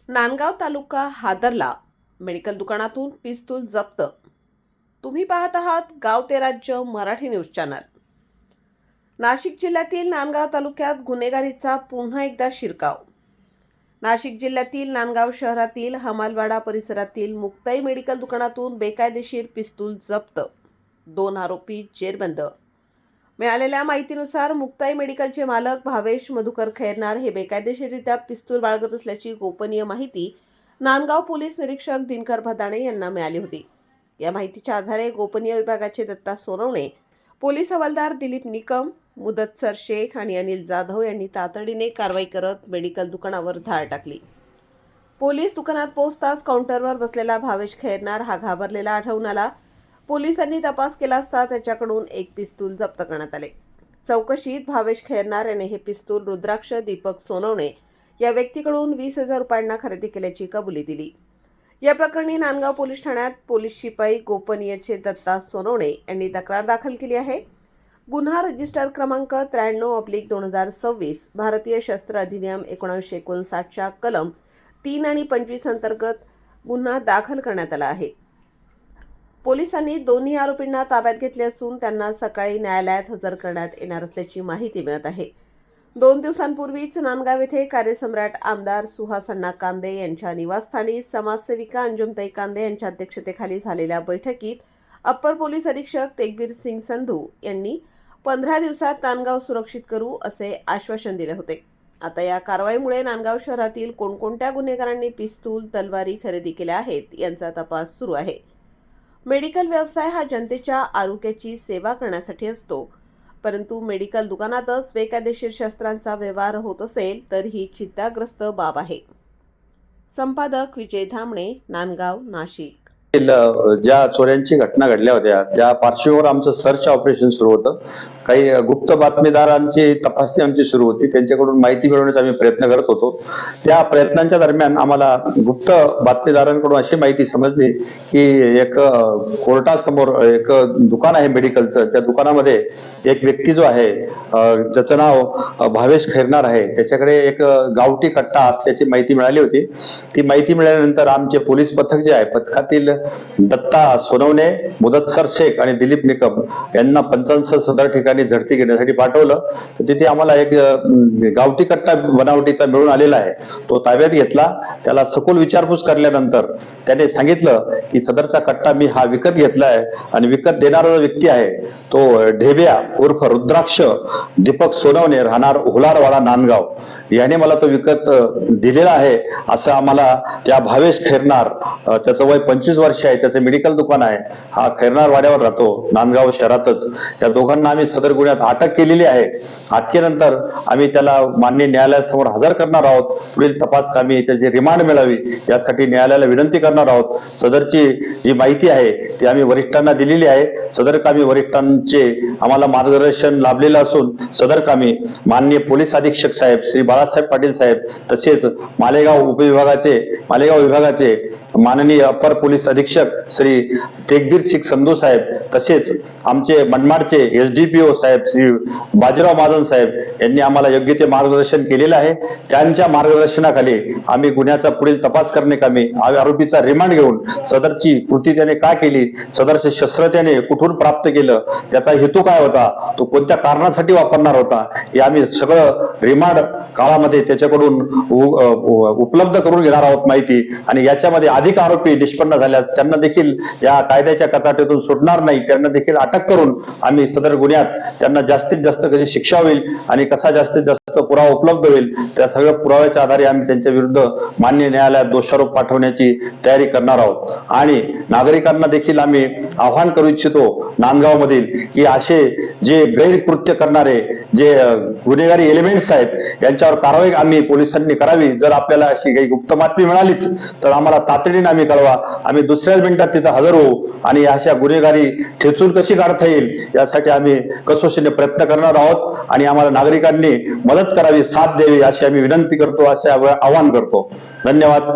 नांदगाव तालुका हादरला. मेडिकल दुकानातून पिस्तूल जप्त. तुम्ही पाहत आहात गाव ते राज्य मराठी न्यूज चॅनल. नाशिक जिल्ह्यातील नांदगाव तालुक्यात गुन्हेगारीचा पुन्हा एकदा शिरकाव. नाशिक जिल्ह्यातील नांदगाव शहरातील हमालवाडा परिसरातील मुक्ताई मेडिकल दुकानातून बेकायदेशीर पिस्तूल जप्त. 2 आरोपी जेरबंद. मिळालेल्या माहितीनुसार मुक्ताई मेडिकलचे मालक भावेश मधुकर खैरनार हे बेकायदेशीररित्या पिस्तूल बाळगत असल्याची गोपनीय माहिती नांदगाव पोलीस निरीक्षक दिनकर भदाणे यांना मिळाली होती. या माहितीच्या आधारे गोपनीय विभागाचे दत्ता सोनवणे, पोलीस हवालदार दिलीप निकम, मुदत्सर शेख आणि अनिल जाधव यांनी तातडीने कारवाई करत मेडिकल दुकानावर धाड टाकली. पोलीस दुकानात पोहोचताच काउंटरवर बसलेला भावेश खैरनार हा घाबरलेला आढळून आला. पोलिसांनी तपास केला असता त्याच्याकडून एक पिस्तूल जप्त करण्यात आले. चौकशीत भावेश खैरनार याने हे पिस्तूल रुद्राक्ष दीपक सोनवणे या व्यक्तीकडून 20,000 रुपयांना खरेदी केल्याची कबुली दिली. या प्रकरणी नांदगाव पोलीस ठाण्यात पोलीस शिपाई गोपनीयचे दत्ता सोनवणे यांनी तक्रार दाखल केली आहे. गुन्हा रजिस्टर क्रमांक 93/2026 भारतीय शस्त्र अधिनियम 1959च्या कलम 3 आणि 25 अंतर्गत गुन्हा दाखल करण्यात आला आहे. पोलिसांनी दोन्ही आरोपींना ताब्यात घेतले असून त्यांना सकाळी न्यायालयात हजर करण्यात येणार असल्याची माहिती मिळत आहे. 2 दिवसांपूर्वीच नांदगाव येथे कार्यसम्राट आमदार सुहास अण्णा कांदे यांच्या निवासस्थानी समाजसेविका अंजुमताई कांदे यांच्या अध्यक्षतेखाली झालेल्या बैठकीत अप्पर पोलीस अधीक्षक तेगबीर सिंग संधू यांनी 15 दिवसात नांदगाव सुरक्षित करू असे आश्वासन दिले होते. आता या कारवाईमुळे नांदगाव शहरातील कोणकोणत्या गुन्हेगारांनी पिस्तूल, तलवारी खरेदी केल्या आहेत यांचा तपास सुरू आहे. मेडिकल व्यवसाय हा जनतेच्या आरोग्याची सेवा करण्यासाठी असतो, परंतु मेडिकल दुकानातच बेकायदेशीर शस्त्रांचा व्यवहार होत असेल तर ही चिंताग्रस्त बाब आहे. संपादक विजय धामणे, नांदगाव, नाशिक. ज्या चोऱ्यांची घटना घडल्या होत्या त्या पार्श्वभूमीवर आमचं सर्च ऑपरेशन सुरू होतं. काही गुप्त बातमीदारांची तपासणी आमची सुरू होती. त्यांच्याकडून माहिती मिळवण्याचा आम्ही प्रयत्न करत होतो. त्या प्रयत्नांच्या दरम्यान आम्हाला गुप्त बातमीदारांकडून अशी माहिती समजली की एक कोर्टासमोर एक दुकान आहे मेडिकलचं. त्या दुकानामध्ये एक व्यक्ती जो आहे ज्याचं नाव भावेश खैरनार आहे, त्याच्याकडे एक गावठी कट्टा असल्याची माहिती मिळाली होती. ती माहिती मिळाल्यानंतर आमचे पोलीस पथक जे आहे, पथकातील दत्ता सोनवणे, मुदत्सर शेख आणि दिलीप निकम यांना पंचांचं सदर ठिकाणी झडती घेण्यासाठी पाठवलं. तर तिथे आम्हाला एक गावठी कट्टा बनावटीचा मिळून आलेला आहे. तो ताब्यात घेतला. त्याला सखोल विचारपूस करल्यानंतर त्याने सांगितलं की सदरचा कट्टा मी हा विकत घेतलाय आणि विकत देणारा जो व्यक्ती आहे तो ढेब्या उर्फ रुद्राक्ष दीपक सोनवणे, राहणार हुलारवाडा, नांदगाव, याने मला तो विकत दिलेला आहे असं आम्हाला त्या भावेश खैरनार, त्याचं वय 25 वर्ष आहे, त्याचं मेडिकल दुकान आहे, हा खैरनार वाड्यावर राहतो नांदगाव शहरातच. या दोघांना आम्ही सदर गुन्ह्यात अटक केलेली आहे. अटकेनंतर आम्ही त्याला माननीय न्यायालयासमोर हजर करणार आहोत. पुढील तपास आम्ही त्याची रिमांड मिळावी यासाठी न्यायालयाला विनंती करणार आहोत. सदरची जी माहिती आहे ती आम्ही वरिष्ठांना दिलेली आहे. सदर कामी वरिष्ठांचे आम्हाला मार्गदर्शन लाभलेलं असून सदर कामी माननीय पोलीस अधीक्षक साहेब श्री बाळासाहेब पाटील साहेब, तसेच मालेगाव विभागाचे माननीय अप्पर पोलीस अधीक्षक श्री तेगबीर सिंग संधू साहेब, तसेच आमचे मनमाडचे SDPO साहेब श्री बाजीराव महाजन साहेब यांनी आम्हाला योग्य ते मार्गदर्शन केलेलं आहे. त्यांच्या मार्गदर्शनाखाली आम्ही गुन्ह्याचा पुढील तपास करण्याकामी आरोपीचा रिमांड घेऊन सदरची कृती त्याने का केली, सदरचे शस्त्र त्याने कुठून प्राप्त केलं, त्याचा हेतू काय होता, तो कोणत्या कारणासाठी वापरणार होता, हे आम्ही सगळं रिमांड काळामध्ये त्याच्याकडून उपलब्ध करून घेणार आहोत माहिती. आणि याच्यामध्ये अधिक आरोपी निष्पन्न झाल्यास त्यांना देखील या कायद्याच्या कचाट्यातून सुटणार नाही, त्यांना देखील अटक करून आम्ही सदर गुन्ह्यात त्यांना जास्तीत जास्त कशी शिक्षा होईल आणि कसा जास्तीत जास्त पुरावा उपलब्ध होईल त्या सगळ्या पुराव्याच्या आधारे आम्ही त्यांच्या विरुद्ध मान्य न्यायालयात दोषारोप पाठवण्याची तयारी करणार आहोत. आणि नागरिकांना देखील आम्ही आवाहन करू इच्छितो नांदगाव मधील की असे जे गैरकृत्य करणारे जे गुन्हेगारी एलिमेंट्स आहेत यांच्यावर कारवाई आम्ही पोलिसांनी करावी. जर आपल्याला अशी काही गुप्त बातमी मिळालीच तर आम्हाला तातडीने आम्ही कळवा. आम्ही दुसऱ्याच मिनिटात तिथं हजर होऊ आणि अशा गुन्हेगारी ठेचून कशी काढता येईल यासाठी आम्ही कसोशीने प्रयत्न करणार आहोत. आणि आम्हाला नागरिकांनी मदत करावी, साथ द्यावी अशी आम्ही विनंती करतो, असे आवाहन करतो. धन्यवाद.